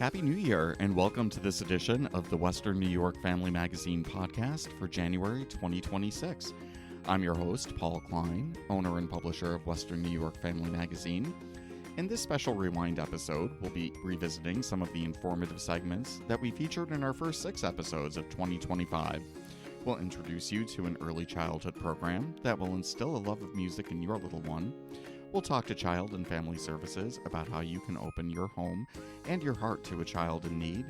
Happy New Year, and welcome to this edition of the Western New York Family Magazine podcast for January 2026. I'm your host, Paul Klein, owner and publisher of Western New York Family Magazine. In this special Rewind episode, we'll be revisiting some of the informative segments that we featured in our first 6 episodes of 2025. We'll introduce you to an early childhood program that will instill a love of music in your little one. We'll talk to Child and Family Services about how you can open your home and your heart to a child in need.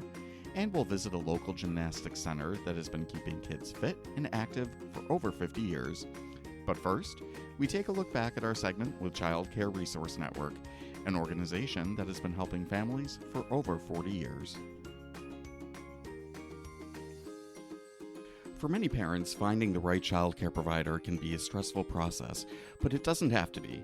And we'll visit a local gymnastics center that has been keeping kids fit and active for over 50 years. But first, we take a look back at our segment with Childcare Resource Network, an organization that has been helping families for over 40 years. For many parents, finding the right childcare provider can be a stressful process, but it doesn't have to be.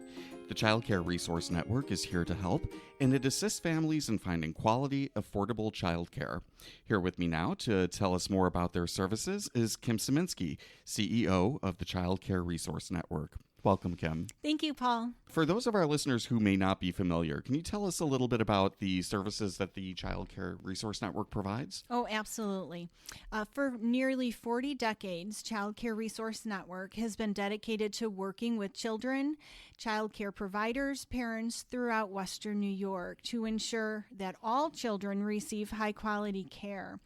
The Childcare Resource Network is here to help, and it assists families in finding quality, affordable childcare. Here with me now to tell us more about their services is Kim Szyminski, CEO of the Childcare Resource Network. Welcome, Kim. Thank you, Paul. For those of our listeners who may not be familiar, can you tell us a little bit about the services that the Child Care Resource Network provides? Oh, absolutely. For nearly 40 decades, Child Care Resource Network has been dedicated to working with children, child care providers, parents throughout Western New York to ensure that all children receive high-quality care.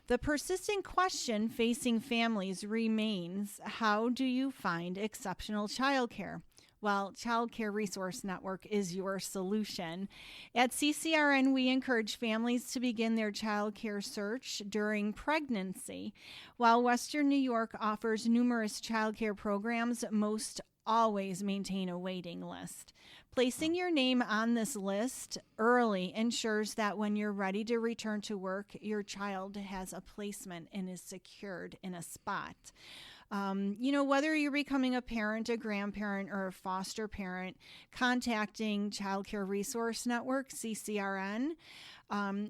The persistent question facing families remains, how do you find exceptional childcare? Well, Child Care Resource Network is your solution. At CCRN, we encourage families to begin their child care search during pregnancy. While Western New York offers numerous child care programs, most always maintain a waiting list. Placing your name on this list early ensures that when you're ready to return to work, your child has a placement and is secured in a spot. Whether you're becoming a parent, a grandparent, or a foster parent, contacting Child Care Resource Network, CCRN,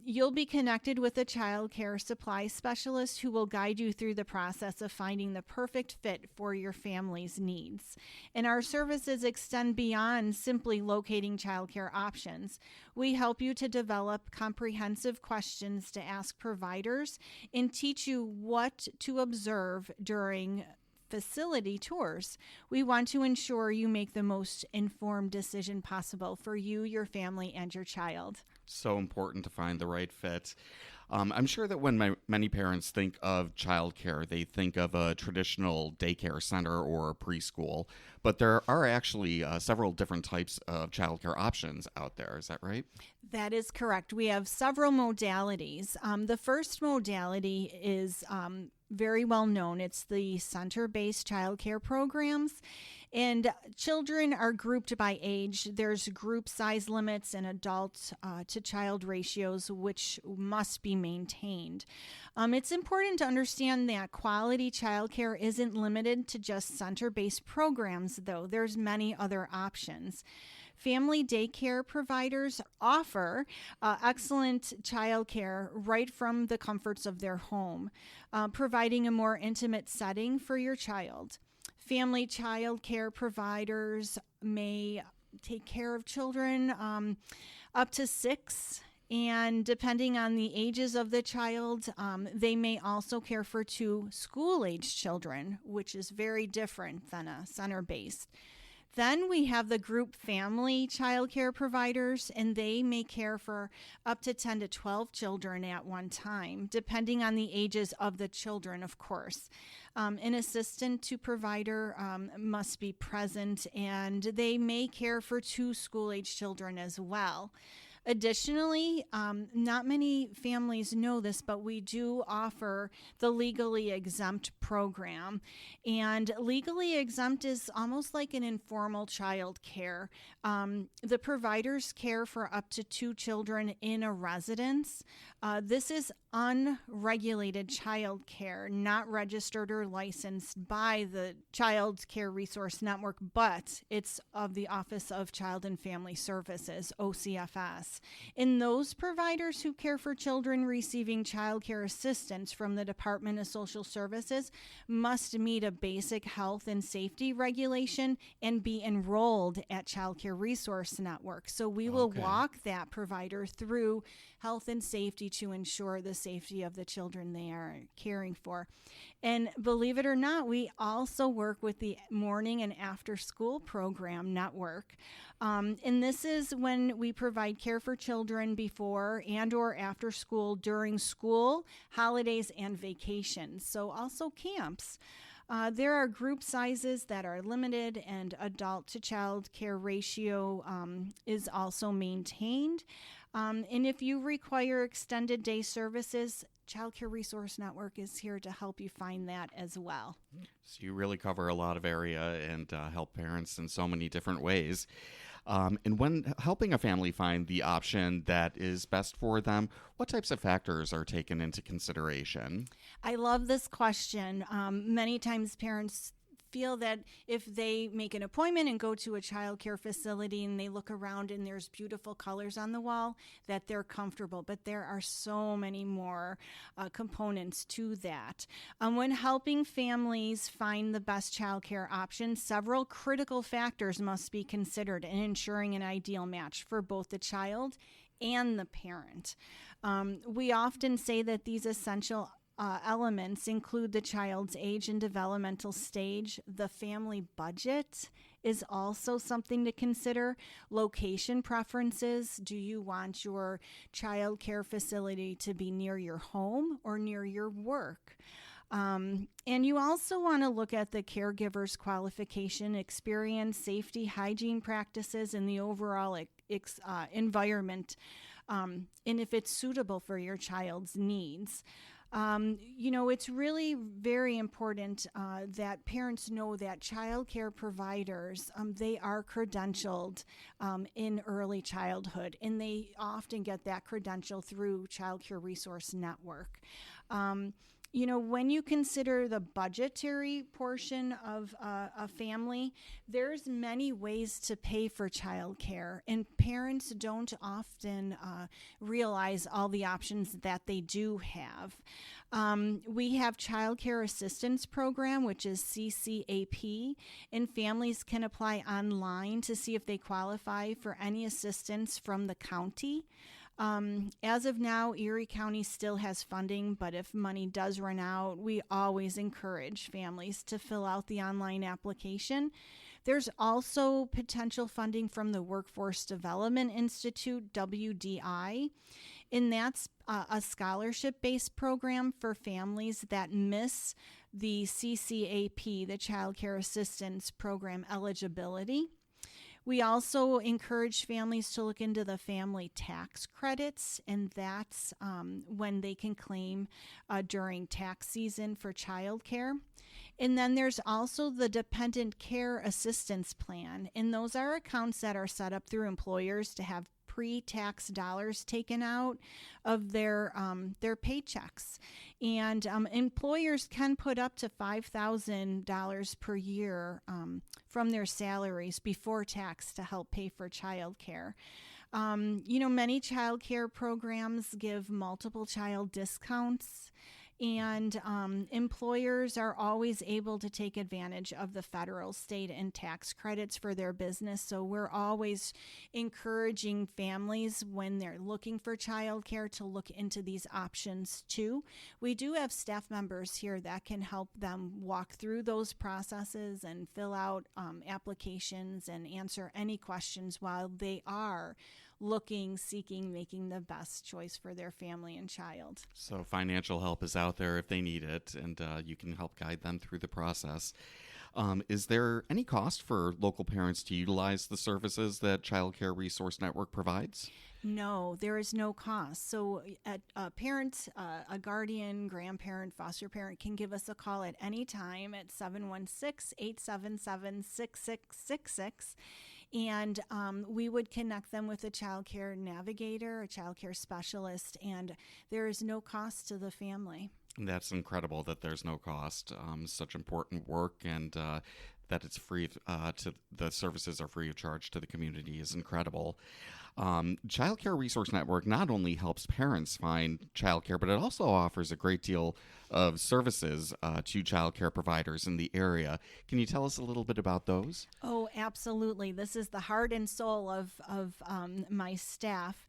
you'll be connected with a child care supply specialist who will guide you through the process of finding the perfect fit for your family's needs. And our services extend beyond simply locating child care options. We help you to develop comprehensive questions to ask providers and teach you what to observe during facility tours. We want to ensure you make the most informed decision possible for you, your family, and your child. So important to find the right fit. I'm sure that when many parents think of childcare, they think of a traditional daycare center or preschool, but there are actually several different types of childcare options out there. Is that right? That is correct. We have several modalities. The first modality is very well known. It's the center-based childcare programs. And children are grouped by age. There's group size limits and adult to child ratios, which must be maintained. It's important to understand that quality childcare isn't limited to just center-based programs, though. There's many other options. Family daycare providers offer excellent childcare right from the comforts of their home, providing a more intimate setting for your child. Family child care providers may take care of children up to 6, and depending on the ages of the child, they may also care for 2 school-age children, which is very different than a center-based. Then we have the group family child care providers, and they may care for up to 10 to 12 children at one time, depending on the ages of the children, of course. An assistant to provider must be present, and they may care for 2 school-age children as well. Additionally, not many families know this, but we do offer the legally exempt program. And legally exempt is almost like an informal child care. The providers care for up to 2 children in a residence. This is unregulated child care, not registered or licensed by the Child Care Resource Network, but it's of the Office of Child and Family Services, OCFS. And those providers who care for children receiving child care assistance from the Department of Social Services must meet a basic health and safety regulation and be enrolled at Child Care Resource Network. So we will walk that provider through health and safety to ensure the safety of the children they are caring for. And believe it or not, we also work with the morning and after school program network. And this is when we provide care for children before and or after school, during school, holidays, and vacations. So also camps. There are group sizes that are limited, and adult to child care ratio is also maintained. And if you require extended day services, Child Care Resource Network is here to help you find that as well. So you really cover a lot of area and help parents in so many different ways. And when helping a family find the option that is best for them, what types of factors are taken into consideration? I love this question. Many times parents feel that if they make an appointment and go to a child care facility and they look around and there's beautiful colors on the wall, that they're comfortable. But there are so many more components to that. When helping families find the best child care option, several critical factors must be considered in ensuring an ideal match for both the child and the parent. We often say that these essential elements include the child's age and developmental stage. The family budget is also something to consider. Location preferences. Do you want your child care facility to be near your home or near your work? And you also want to look at the caregiver's qualification, experience, safety, hygiene practices, and the overall environment, and if it's suitable for your child's needs. It's really very important that parents know that child care providers, they are credentialed in early childhood, and they often get that credential through Child Care Resource Network. When you consider the budgetary portion of a family, there's many ways to pay for childcare, and parents don't often realize all the options that they do have. We have Child Care Assistance Program, which is CCAP, and families can apply online to see if they qualify for any assistance from the county. As of now, Erie County still has funding, but if money does run out, we always encourage families to fill out the online application. There's also potential funding from the Workforce Development Institute, WDI, and that's a scholarship-based program for families that miss the CCAP, the Child Care Assistance Program eligibility. We also encourage families to look into the family tax credits, and that's when they can claim during tax season for childcare. And then there's also the Dependent Care Assistance Plan, and those are accounts that are set up through employers to have pre-tax dollars taken out of their paychecks. And employers can put up to $5,000 per year from their salaries before tax to help pay for childcare. Many childcare programs give multiple child discounts, and employers are always able to take advantage of the federal, state, and tax credits for their business. So we're always encouraging families when they're looking for childcare to look into these options too. We do have staff members here that can help them walk through those processes and fill out applications and answer any questions while they are looking, seeking, making the best choice for their family and child. So financial help is out there if they need it, and you can help guide them through the process. Is there any cost for local parents to utilize the services that Child Care Resource Network provides? No, there is no cost. So a parent, a guardian, grandparent, foster parent can give us a call at any time at 716-877-6666. and we would connect them with a child care navigator, a child care specialist, and there is no cost to the family. That's incredible that there's no cost. Such important work, and that it's free to the services are free of charge to the community is incredible. Child Care Resource Network not only helps parents find childcare, but it also offers a great deal of services to child care providers in the area. Can you tell us a little bit about those? Oh, absolutely. This is the heart and soul of my staff.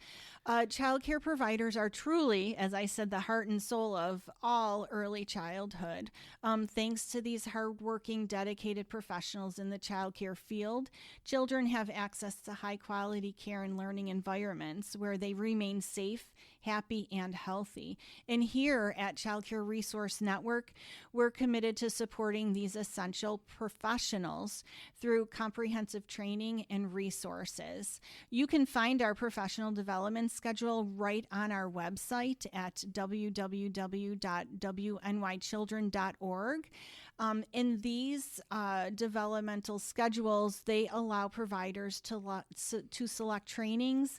Child care providers are truly, as I said, the heart and soul of all early childhood. Thanks to these hardworking, dedicated professionals in the child care field, children have access to high-quality care and learning environments where they remain safe, happy, and healthy. And here at Child Care Resource Network, we're committed to supporting these essential professionals through comprehensive training and resources. You can find our professional development schedule right on our website at www.wnychildren.org. In these developmental schedules, they allow providers to select trainings.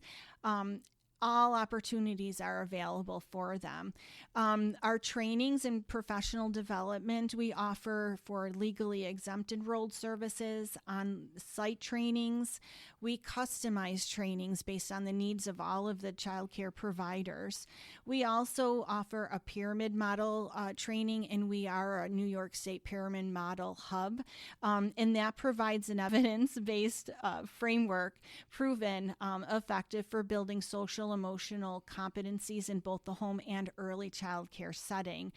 All opportunities are available for them. Our trainings and professional development we offer for legally exempt enrolled services, on-site trainings. We customize trainings based on the needs of all of the child care providers. We also offer a pyramid model training, and we are a New York State Pyramid Model Hub, and that provides an evidence-based framework proven effective for building social emotional competencies in both the home and early child care setting.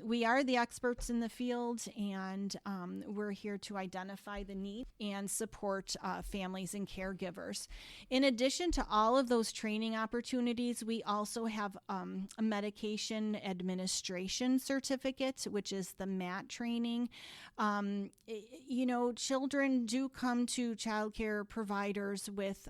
We are the experts in the field, and we're here to identify the need and support families and caregivers. In addition to all of those training opportunities, we also have a medication administration certificate, which is the MAT training. Children do come to child care providers with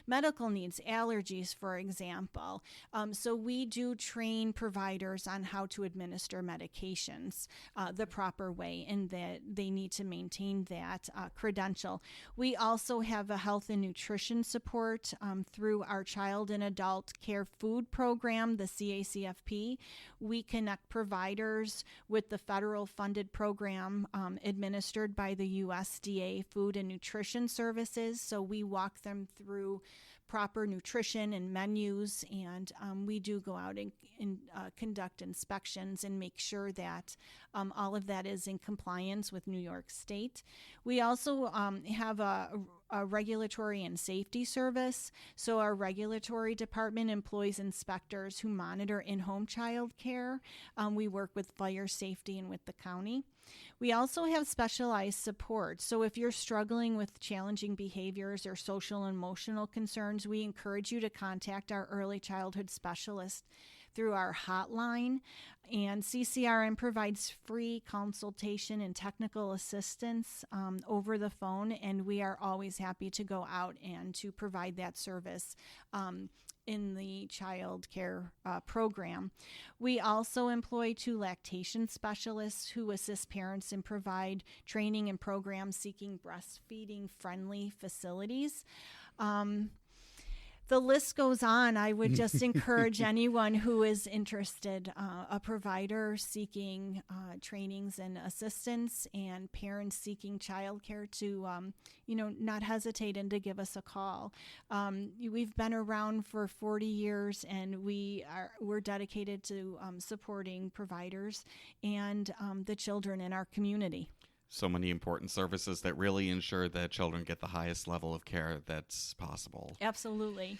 medical needs, allergies, for example. So we do train providers on how to administer medications the proper way, and that they need to maintain that credential. We also have a health and nutrition support through our child and adult care food program, the CACFP. We connect providers with the federal funded program administered by the USDA Food and Nutrition Services. So we walk them through proper nutrition and menus, and we do go out and conduct inspections and make sure that all of that is in compliance with New York State. We also have a regulatory and safety service. So our regulatory department employs inspectors who monitor in-home child care. We work with fire safety and with the county. We also have specialized support. So if you're struggling with challenging behaviors or social and emotional concerns, we encourage you to contact our early childhood specialist through our hotline. And CCRN provides free consultation and technical assistance over the phone, and we are always happy to go out and to provide that service in the child care program. We also employ 2 lactation specialists who assist parents and provide training and programs seeking breastfeeding friendly facilities. The list goes on. I would just encourage anyone who is interested, a provider seeking trainings and assistance, and parents seeking childcare, to not hesitate and to give us a call. We've been around for 40 years, and we're dedicated to supporting providers and the children in our community. So many important services that really ensure that children get the highest level of care that's possible. Absolutely.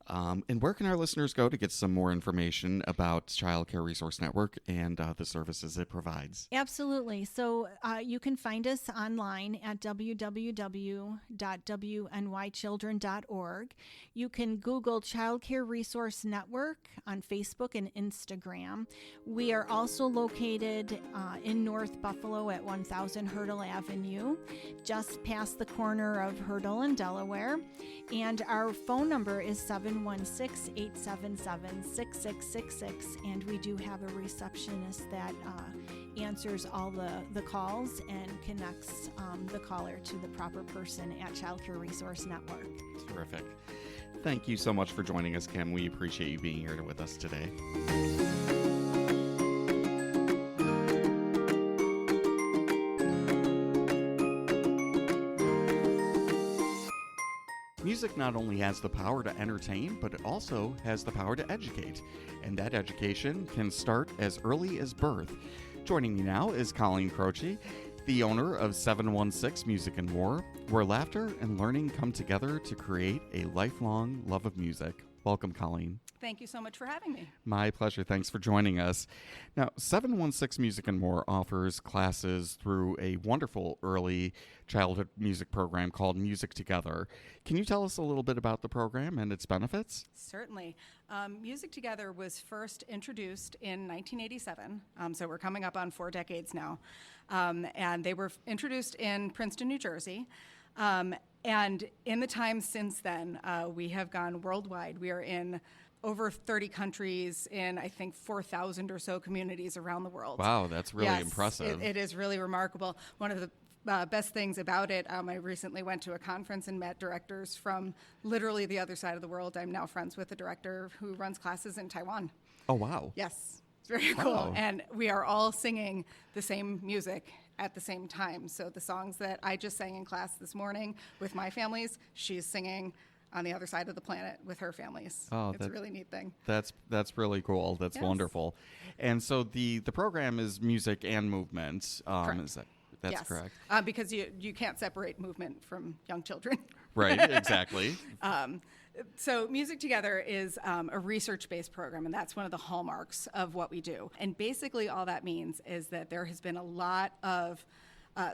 And where can our listeners go to get some more information about Child Care Resource Network and the services it provides? Absolutely. So you can find us online at www.wnychildren.org. You can Google Child Care Resource Network on Facebook and Instagram. We are also located in North Buffalo at 1000 Hurdle Avenue, just past the corner of Hurdle and Delaware. And our phone number is 716-877-6666, and we do have a receptionist that answers all the calls and connects the caller to the proper person at Childcare Resource Network. Terrific. Thank you so much for joining us, Kim. We appreciate you being here with us today. Music not only has the power to entertain, but it also has the power to educate. And that education can start as early as birth. Joining me now is Colleen Croce, the owner of 716 Music and More, where laughter and learning come together to create a lifelong love of music. Welcome, Colleen. Thank you so much for having me. My pleasure. Thanks for joining us. Now, 716 Music and More offers classes through a wonderful early childhood music program called Music Together. Can you tell us a little bit about the program and its benefits? Certainly. Music Together was first introduced in 1987, so we're coming up on 4 decades now. And they were introduced in Princeton, New Jersey. And in the time since then, we have gone worldwide. We are in over 30 countries in, I think, 4,000 or so communities around the world. Wow, that's really impressive. It is really remarkable. One of the best things about it, I recently went to a conference and met directors from literally the other side of the world. I'm now friends with a director who runs classes in Taiwan. Oh, wow. Yes, it's very cool. And we are all singing the same music at the same time. So the songs that I just sang in class this morning with my families, she's singing on the other side of the planet with her families. Oh, it's a really neat thing. That's really cool. That's wonderful. And so the program is music and movement. Correct. That's yes. correct. Because you can't separate movement from young children. Right, exactly. So Music Together is a research-based program, and that's one of the hallmarks of what we do. And basically all that means is that there has been a lot of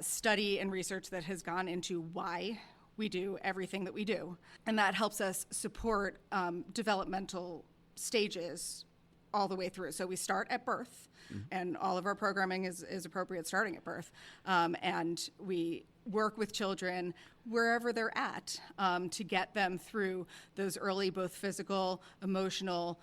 study and research that has gone into why we do everything that we do. And that helps us support developmental stages all the way through. So we start at birth, and all of our programming is appropriate starting at birth. And we work with children wherever they're at to get them through those early, both physical, emotional,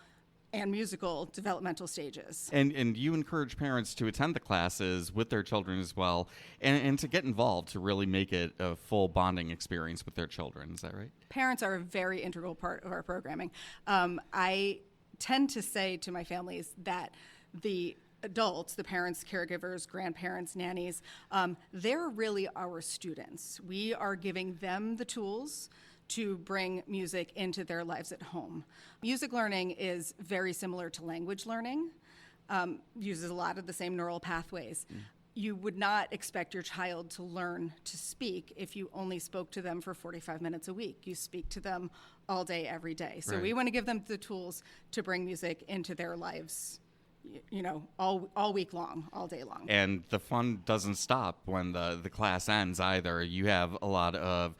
and musical developmental stages. And you encourage parents to attend the classes with their children as well, and to get involved to really make it a full bonding experience with their children. Is that right? Parents are a very integral part of our programming. I tend to say to my families that the adults, the parents, caregivers, grandparents, nannies, they're really our students. We are giving them the tools to bring music into their lives at home. Music learning is very similar to language learning, uses a lot of the same neural pathways. You would not expect your child to learn to speak if you only spoke to them for 45 minutes a week. You speak to them all day, every day. So we want to give them the tools to bring music into their lives, all week long, all day long. And the fun doesn't stop when the class ends either. You have a lot of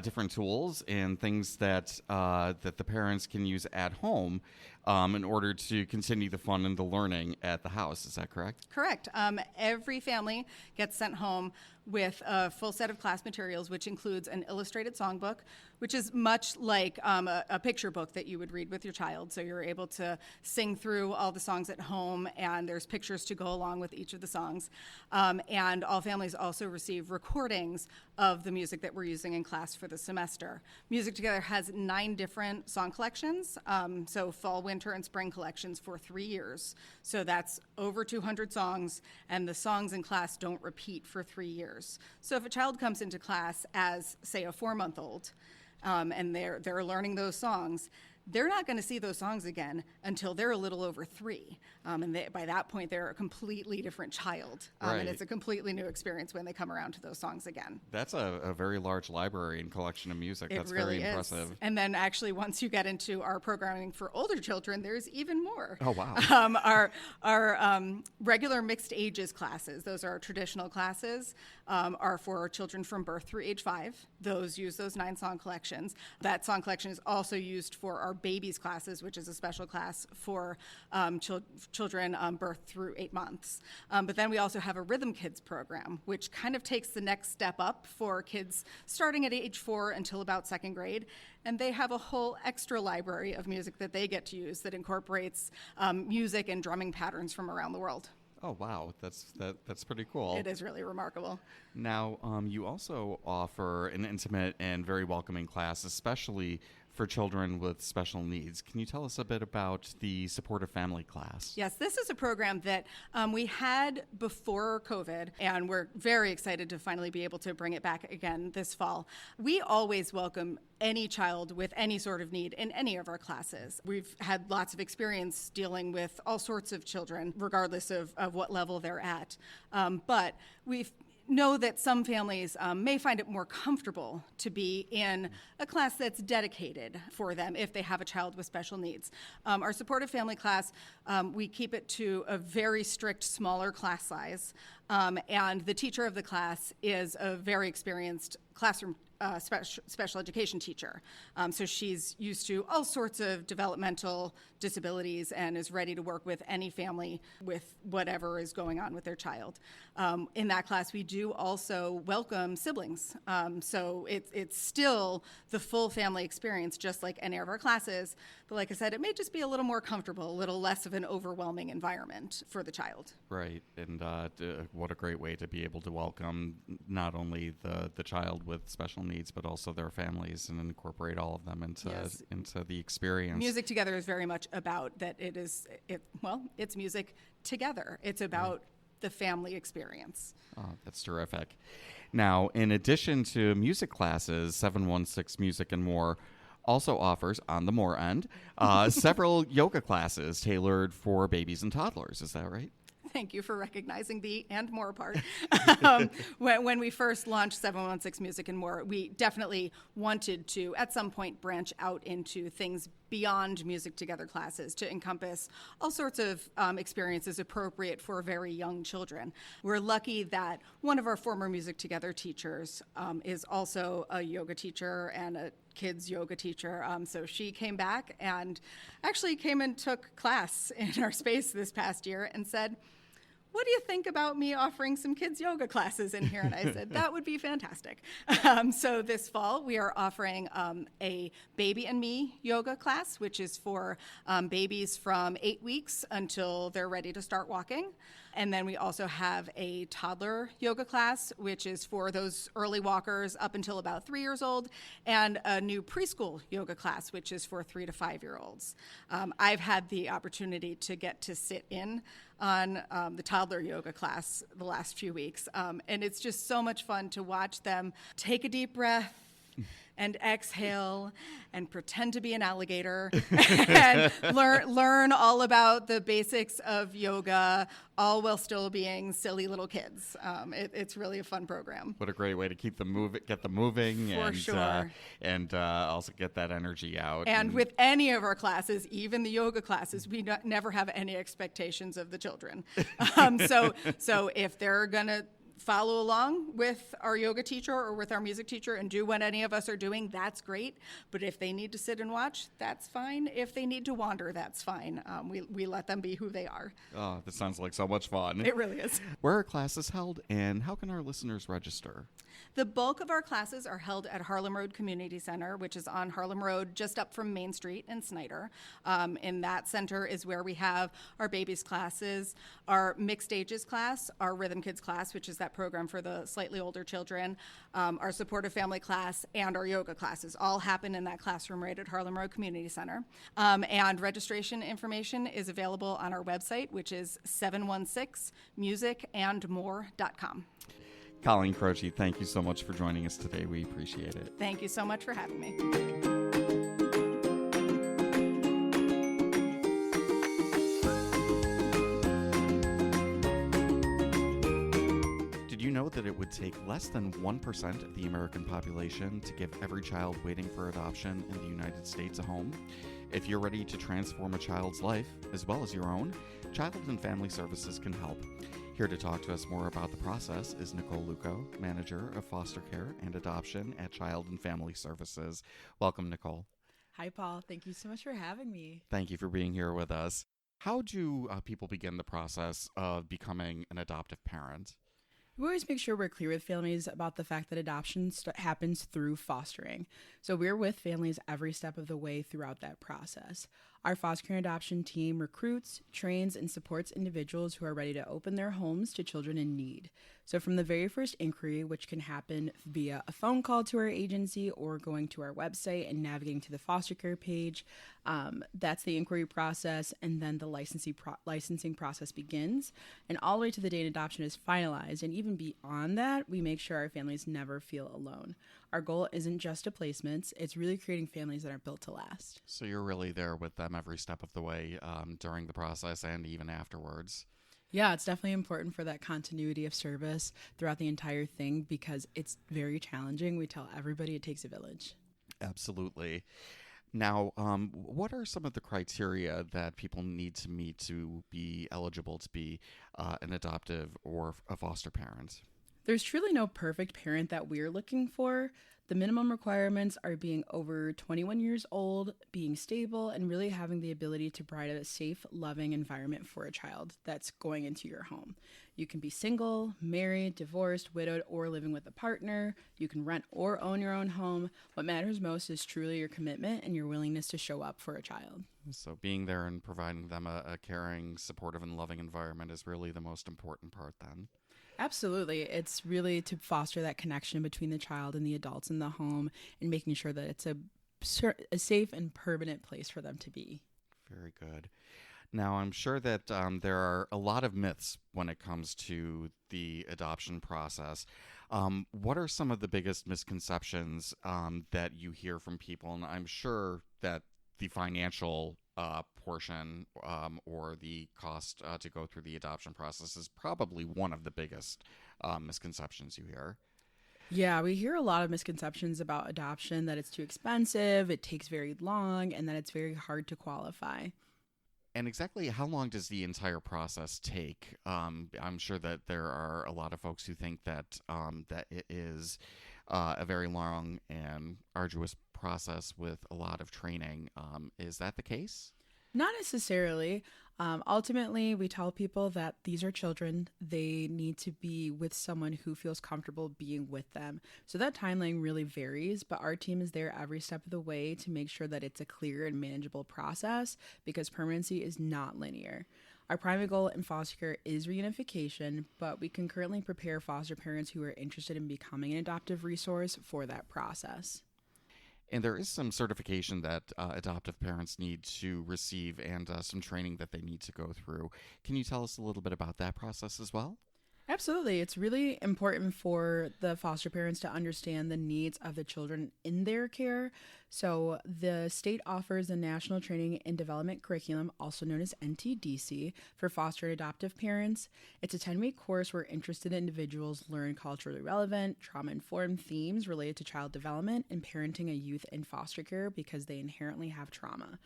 different tools and things that the parents can use at home in order to continue the fun and the learning at the house. Is that correct? Correct. Every family gets sent home with a full set of class materials, which includes an illustrated songbook, which is much like a picture book that you would read with your child. So you're able to sing through all the songs at home, and there's pictures to go along with each of the songs. And all families also receive recordings of the music that we're using in class for the semester. Music Together has 9 different song collections, so fall, winter, and spring collections for 3 years. So that's over 200 songs, and the songs in class don't repeat for 3 years. So if a child comes into class as, say, a 4-month-old, and they're learning those songs, they're not going to see those songs again until they're a little over 3. And by that point, they're a completely different child. And it's a completely new experience when they come around to those songs again. That's a very large library and collection of music. That's really very impressive. And then actually, once you get into our programming for older children, there's even more. Oh, wow. Our regular mixed ages classes, those are our traditional classes, are for children from birth through age 5. Those use those 9 song collections. That song collection is also used for our babies classes, which is a special class for children birth through 8 months. But then we also have a Rhythm Kids program, which kind of takes the next step up for kids starting at age 4 until about 2nd grade. And they have a whole extra library of music that they get to use that incorporates music and drumming patterns from around the world. Oh, wow. That's pretty cool. It is really remarkable. Now, you also offer an intimate and very welcoming class, especially for children with special needs. Can you tell us a bit about the supportive family class? Yes, this is a program that we had before COVID, and we're very excited to finally be able to bring it back again this fall. We always welcome any child with any sort of need in any of our classes. We've had lots of experience dealing with all sorts of children, regardless of what level they're at. But we've know that some families may find it more comfortable to be in a class that's dedicated for them if they have a child with special needs. Our supportive family class, we keep it to a very strict, smaller class size, and the teacher of the class is a very experienced classroom special education teacher. So she's used to all sorts of developmental disabilities and is ready to work with any family with whatever is going on with their child. In that class, we do also welcome siblings. So it's still the full family experience, just like any of our classes. But like I said, it may just be a little more comfortable, a little less of an overwhelming environment for the child. Right. And what a great way to be able to welcome not only the child with special needs, but also their families and incorporate all of them into the experience. Music Together is very much about that. It's music together. It's about the family experience. Oh, that's terrific. Now, in addition to music classes, 716 Music and More also offers, on the more end, several yoga classes tailored for babies and toddlers. Is that right? Thank you for recognizing the and more part. When we first launched 716 Music and More, we definitely wanted to, at some point, branch out into things beyond Music Together classes to encompass all sorts of experiences appropriate for very young children. We're lucky that one of our former Music Together teachers is also a yoga teacher and a kids yoga teacher. So she came back and actually came and took class in our space this past year and said, "What do you think about me offering some kids yoga classes in here?" And I said, that would be fantastic. So this fall, we are offering a Baby and Me yoga class, which is for babies from 8 weeks until they're ready to start walking. And then we also have a toddler yoga class, which is for those early walkers up until about 3 years old, and a new preschool yoga class, which is for 3 to 5 year olds. I've had the opportunity to get to sit in on the toddler yoga class the last few weeks. And it's just so much fun to watch them take a deep breath and exhale and pretend to be an alligator and learn all about the basics of yoga, all while still being silly little kids. It's really a fun program. What a great way to get them moving, For and sure. And also get that energy out. And with any of our classes, even the yoga classes, we never have any expectations of the children. So if they're gonna follow along with our yoga teacher or with our music teacher and do what any of us are doing, that's great. But if they need to sit and watch, that's fine. If they need to wander, that's fine. We let them be who they are. Oh, this sounds like so much fun. It really is. Where are classes held, and how can our listeners register? The bulk of our classes are held at Harlem Road Community Center, which is on Harlem Road, just up from Main Street in Snyder. In that center is where we have our babies classes, our mixed ages class, our Rhythm Kids class, which is that program for the slightly older children, our supportive family class, and our yoga classes all happen in that classroom right at Harlem Road Community Center. And registration information is available on our website, which is 716musicandmore.com. Colleen Croce, thank you so much for joining us today. We appreciate it. Thank you so much for having me. Did you know that it would take less than 1% of the American population to give every child waiting for adoption in the United States a home? If you're ready to transform a child's life, as well as your own, Child and Family Services can help. Here to talk to us more about the process is Nicole Luco, Manager of Foster Care and Adoption at Child and Family Services. Welcome, Nicole. Hi, Paul. Thank you so much for having me. Thank you for being here with us. How do people begin the process of becoming an adoptive parent? We always make sure we're clear with families about the fact that adoption happens through fostering. So we're with families every step of the way throughout that process. Our foster care and adoption team recruits, trains, and supports individuals who are ready to open their homes to children in need. So from the very first inquiry, which can happen via a phone call to our agency or going to our website and navigating to the foster care page, that's the inquiry process, and then the licensing process begins. And all the way to the day an adoption is finalized. And even beyond that, we make sure our families never feel alone. Our goal isn't just a placements, it's really creating families that are built to last. So you're really there with them every step of the way during the process and even afterwards. Yeah, it's definitely important for that continuity of service throughout the entire thing because it's very challenging. We tell everybody it takes a village. Absolutely. Now, what are some of the criteria that people need to meet to be eligible to be an adoptive or a foster parent? There's truly no perfect parent that we're looking for. The minimum requirements are being over 21 years old, being stable, and really having the ability to provide a safe, loving environment for a child that's going into your home. You can be single, married, divorced, widowed, or living with a partner. You can rent or own your own home. What matters most is truly your commitment and your willingness to show up for a child. So being there and providing them a caring, supportive, and loving environment is really the most important part then. Absolutely. It's really to foster that connection between the child and the adults in the home and making sure that it's a safe and permanent place for them to be. Very good. Now, I'm sure that there are a lot of myths when it comes to the adoption process. What are some of the biggest misconceptions that you hear from people? And I'm sure that the financial portion or the cost to go through the adoption process is probably one of the biggest misconceptions you hear. Yeah, we hear a lot of misconceptions about adoption, that it's too expensive, it takes very long, and that it's very hard to qualify. And exactly how long does the entire process take? I'm sure that there are a lot of folks who think that that it is a very long and arduous process with a lot of training. Is that the case? Not necessarily. Ultimately, we tell people that these are children. They need to be with someone who feels comfortable being with them. So that timeline really varies, but our team is there every step of the way to make sure that it's a clear and manageable process because permanency is not linear. Our primary goal in foster care is reunification, but we can currently prepare foster parents who are interested in becoming an adoptive resource for that process. And there is some certification that adoptive parents need to receive and some training that they need to go through. Can you tell us a little bit about that process as well? Absolutely. It's really important for the foster parents to understand the needs of the children in their care. So the state offers a National Training and Development Curriculum, also known as NTDC, for foster and adoptive parents. It's a 10-week course where interested individuals learn culturally relevant, trauma-informed themes related to child development and parenting a youth in foster care because they inherently have trauma.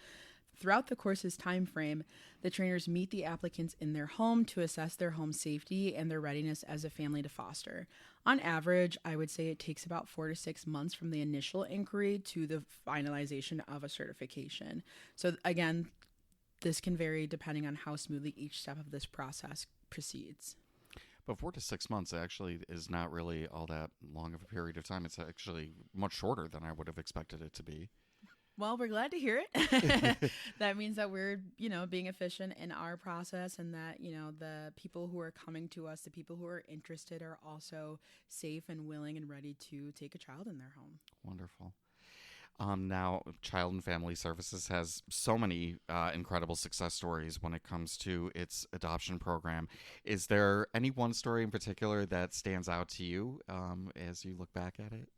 Throughout the course's time frame, the trainers meet the applicants in their home to assess their home safety and their readiness as a family to foster. On average, I would say it takes about 4 to 6 months from the initial inquiry to the finalization of a certification. So again, this can vary depending on how smoothly each step of this process proceeds. But 4 to 6 months actually is not really all that long of a period of time. It's actually much shorter than I would have expected it to be. Well, we're glad to hear it. That means that we're, being efficient in our process and that, the people who are coming to us, the people who are interested are also safe and willing and ready to take a child in their home. Wonderful. Now, Child and Family Services has so many incredible success stories when it comes to its adoption program. Is there any one story in particular that stands out to you as you look back at it?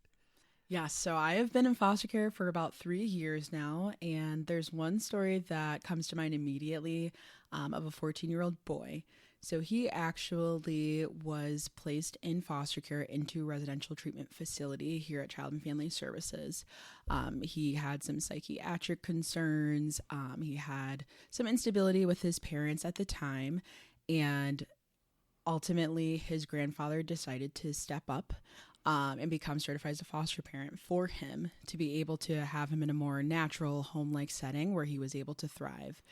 Yeah, so I have been in foster care for about 3 years now, and there's one story that comes to mind immediately of a 14-year-old boy. So he actually was placed in foster care into a residential treatment facility here at Child and Family Services. He had some psychiatric concerns. He had some instability with his parents at the time, and ultimately his grandfather decided to step up and become certified as a foster parent for him to be able to have him in a more natural home-like setting where he was able to thrive.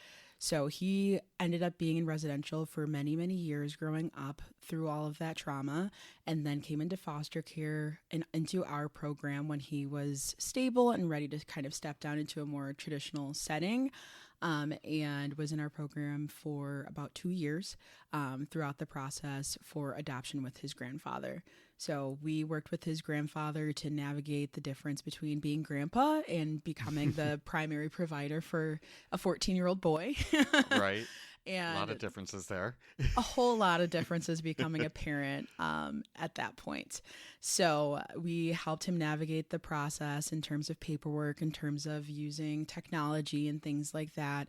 So he ended up being in residential for many, many years growing up through all of that trauma, and then came into foster care and into our program when he was stable and ready to kind of step down into a more traditional setting. and was in our program for about 2 years throughout the process for adoption with his grandfather. So we worked with his grandfather to navigate the difference between being grandpa and becoming the primary provider for a 14-year-old boy. Right. And a lot of differences there. a whole lot of differences becoming a parent at that point. So we helped him navigate the process in terms of paperwork, in terms of using technology and things like that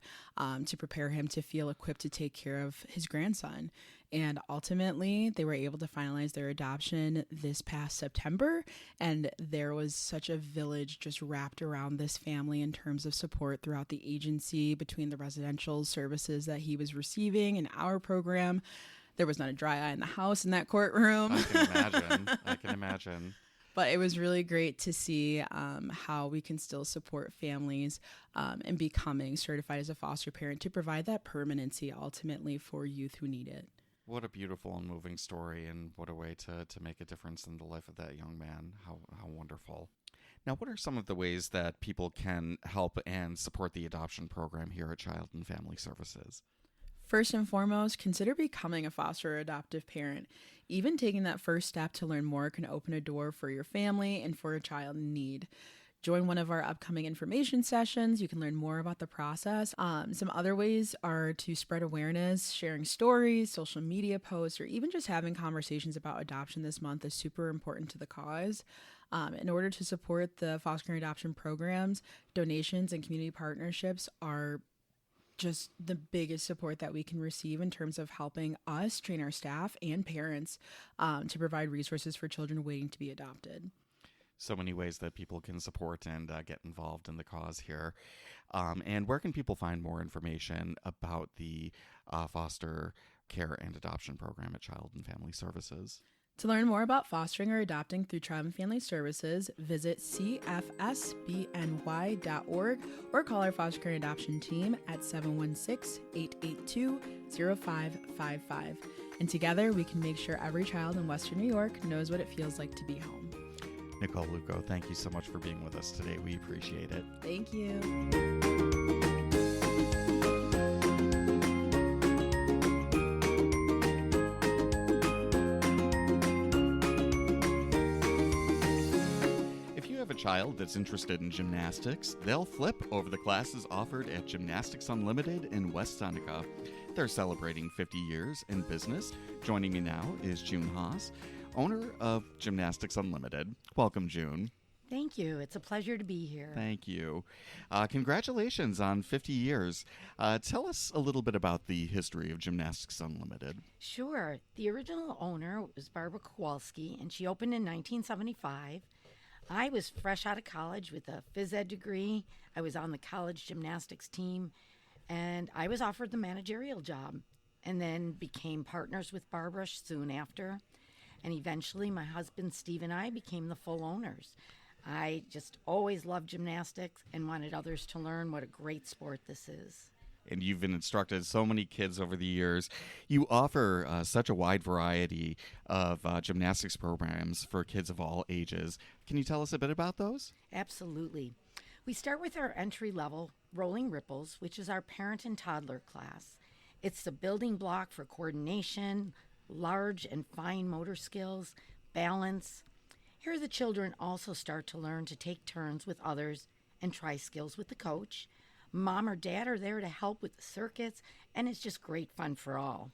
to prepare him to feel equipped to take care of his grandson. And ultimately, they were able to finalize their adoption this past September. And there was such a village just wrapped around this family in terms of support throughout the agency, between the residential services that he was receiving and our program. There was not a dry eye in the house in that courtroom. I can imagine. But it was really great to see how we can still support families in becoming certified as a foster parent to provide that permanency ultimately for youth who need it. What a beautiful and moving story, and what a way to make a difference in the life of that young man. How wonderful. Now, what are some of the ways that people can help and support the adoption program here at Child and Family Services? First and foremost, consider becoming a foster or adoptive parent. Even taking that first step to learn more can open a door for your family and for a child in need. Join one of our upcoming information sessions. You can learn more about the process. Some other ways are to spread awareness, sharing stories, social media posts, or even just having conversations about adoption this month is super important to the cause. In order to support the foster and adoption programs, donations and community partnerships are just the biggest support that we can receive in terms of helping us train our staff and parents to provide resources for children waiting to be adopted. So many ways that people can support and get involved in the cause here. And where can people find more information about the foster care and adoption program at Child and Family Services? To learn more about fostering or adopting through Child and Family Services, visit cfsbny.org or call our foster care and adoption team at 716-882-0555. And together we can make sure every child in Western New York knows what it feels like to be home. Nicole Luco, thank you so much for being with us today. We appreciate it. Thank you. If you have a child that's interested in gymnastics, they'll flip over the classes offered at Gymnastics Unlimited in West Seneca. They're celebrating 50 years in business. Joining me now is June Haas, owner of Gymnastics Unlimited. Welcome, June. Thank you. It's a pleasure to be here. Thank you. Congratulations on 50 years. Tell us a little bit about the history of Gymnastics Unlimited. Sure. The original owner was Barbara Kowalski, and she opened in 1975. I was fresh out of college with a phys ed degree. I was on the college gymnastics team, and I was offered the managerial job and then became partners with Barbara soon after. And eventually, my husband, Steve, and I became the full owners. I just always loved gymnastics and wanted others to learn what a great sport this is. And you've been instructed so many kids over the years. You offer such a wide variety of gymnastics programs for kids of all ages. Can you tell us a bit about those? Absolutely. We start with our entry level, Rolling Ripples, which is our parent and toddler class. It's the building block for coordination, large and fine motor skills, balance. Here the children also start to learn to take turns with others and try skills with the coach. Mom or dad are there to help with the circuits, and it's just great fun for all.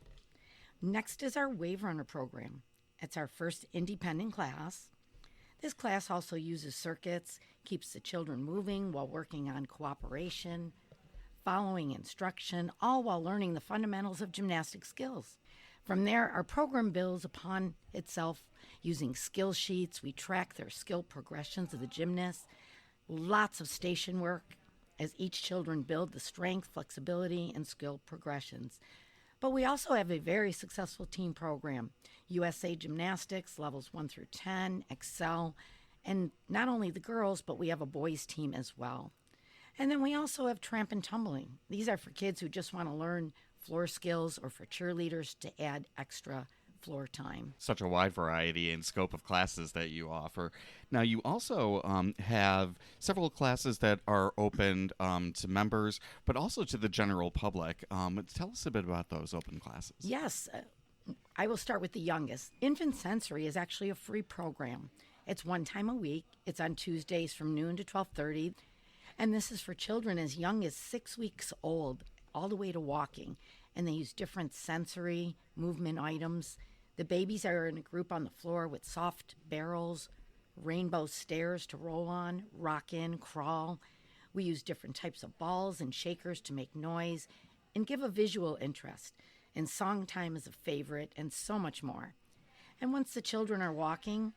Next is our Wave Runner program. It's our first independent class. This class also uses circuits, keeps the children moving while working on cooperation, following instruction, all while learning the fundamentals of gymnastic skills. From there, our program builds upon itself using skill sheets. We track their skill progressions of the gymnasts, lots of station work as each children build the strength, flexibility, and skill progressions. But we also have a very successful team program, USA Gymnastics, levels 1 through 10, Excel, and not only the girls, but we have a boys team as well. And then we also have tramp and tumbling. These are for kids who just want to learn floor skills or for cheerleaders to add extra floor time. Such a wide variety and scope of classes that you offer. Now, you also have several classes that are open to members, but also to the general public. Tell us a bit about those open classes. Yes, I will start with the youngest. Infant Sensory is actually a free program. It's one time a week. It's on Tuesdays from noon to 12:30. And this is for children as young as 6 weeks old, all the way to walking. And they use different sensory movement items. The babies are in a group on the floor with soft barrels, rainbow stairs to roll on, rock in, crawl. We use different types of balls and shakers to make noise and give a visual interest. And song time is a favorite, and so much more. And once the children are walking,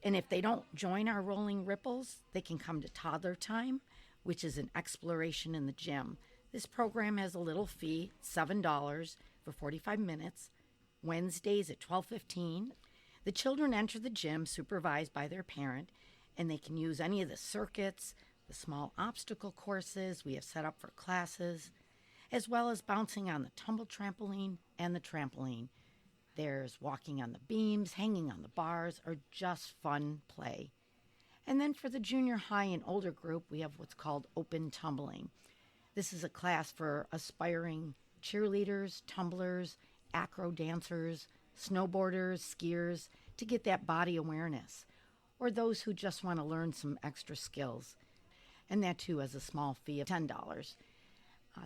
and if they don't join our rolling ripples, they can come to toddler time, which is an exploration in the gym. This program has a little fee, $7 for 45 minutes, Wednesdays at 12:15. The children enter the gym supervised by their parent, and they can use any of the circuits, the small obstacle courses we have set up for classes, as well as bouncing on the tumble trampoline and the trampoline. There's walking on the beams, hanging on the bars, or just fun play. And then for the junior high and older group, we have what's called open tumbling. This is a class for aspiring cheerleaders, tumblers, acro dancers, snowboarders, skiers, to get that body awareness, or those who just want to learn some extra skills. And that too has a small fee of $10.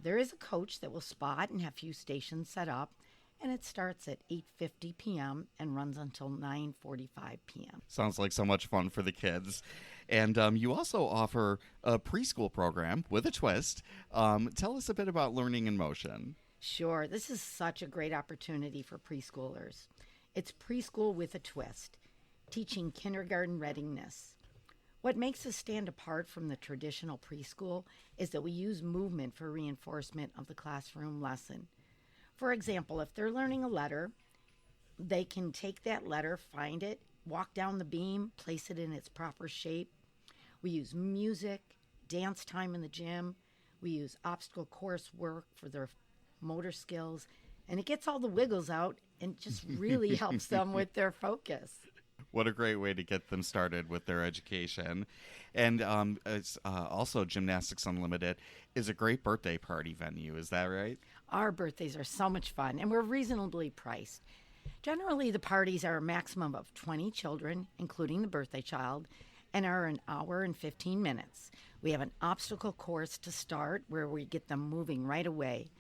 There is a coach that will spot and have few stations set up, and it starts at 8:50 p.m. and runs until 9:45 p.m. Sounds like so much fun for the kids. And you also offer a preschool program with a twist. Tell us a bit about Learning in Motion. Sure, this is such a great opportunity for preschoolers. It's preschool with a twist, teaching kindergarten readiness. What makes us stand apart from the traditional preschool is that we use movement for reinforcement of the classroom lesson. For example, if they're learning a letter, they can take that letter, find it, walk down the beam, place it in its proper shape. We use music, dance time in the gym. We use obstacle course work for their motor skills. And it gets all the wiggles out and just really helps them with their focus. What a great way to get them started with their education. And it's also Gymnastics Unlimited is a great birthday party venue. Is that right? Our birthdays are so much fun, and we're reasonably priced. Generally, the parties are a maximum of 20 children, including the birthday child, and are an hour and 15 minutes. We have an obstacle course to start where we get them moving right away.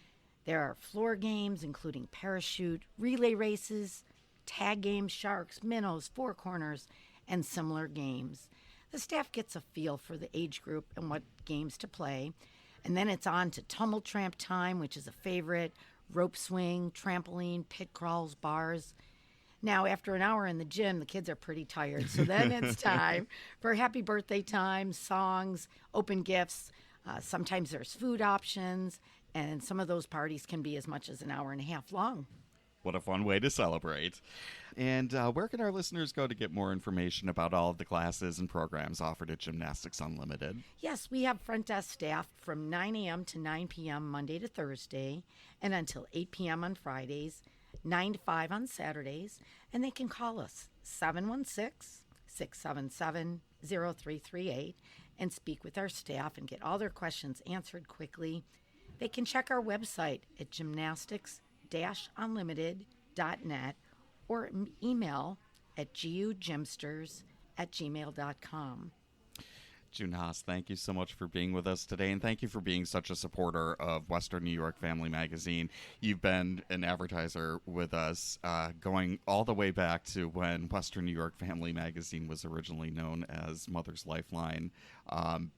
There are floor games, including parachute, relay races, tag games, sharks, minnows, four corners, and similar games. The staff gets a feel for the age group and what games to play. And then it's on to tumble tramp time, which is a favorite, rope swing, trampoline, pit crawls, bars. Now, after an hour in the gym, the kids are pretty tired. So then it's time for happy birthday time, songs, open gifts. Sometimes there's food options, and some of those parties can be as much as an hour and a half long. What a fun way to celebrate. And where can our listeners go to get more information about all of the classes and programs offered at Gymnastics Unlimited? Yes, we have front desk staff from 9 a.m. to 9 p.m. Monday to Thursday, and until 8 p.m. on Fridays, 9 to 5 on Saturdays, and they can call us 716-677-0338 and speak with our staff and get all their questions answered quickly. They can check our website at gymnastics-unlimited.net or email at gugymsters@gmail.com. June Haas, thank you so much for being with us today, and thank you for being such a supporter of Western New York Family Magazine. You've been an advertiser with us going all the way back to when Western New York Family Magazine was originally known as Mother's Lifeline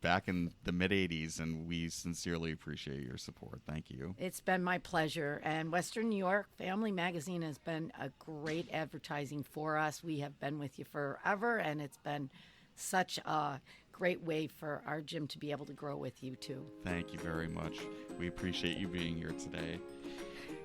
back in the mid-'80s, and we sincerely appreciate your support. Thank you. It's been my pleasure, and Western New York Family Magazine has been a great advertising for us. We have been with you forever, and it's been such a great way for our gym to be able to grow with you too. Thank you very much. We appreciate you being here today.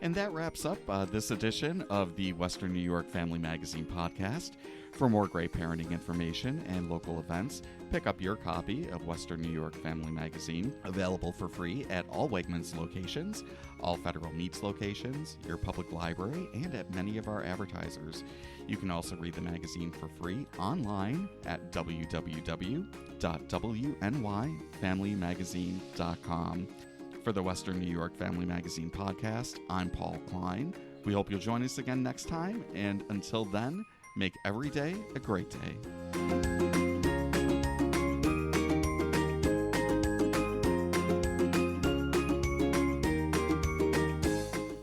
And that wraps up this edition of the Western New York Family Magazine podcast. For more great parenting information and local events, pick up your copy of Western New York Family Magazine, available for free at all Wegmans locations, all Federal Meats locations, your public library, and at many of our advertisers. You can also read the magazine for free online at www.wnyfamilymagazine.com. For the Western New York Family Magazine podcast, I'm Paul Klein. We hope you'll join us again next time, and until then, make every day a great day.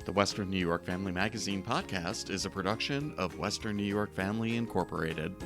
The Western New York Family Magazine podcast is a production of Western New York Family Incorporated.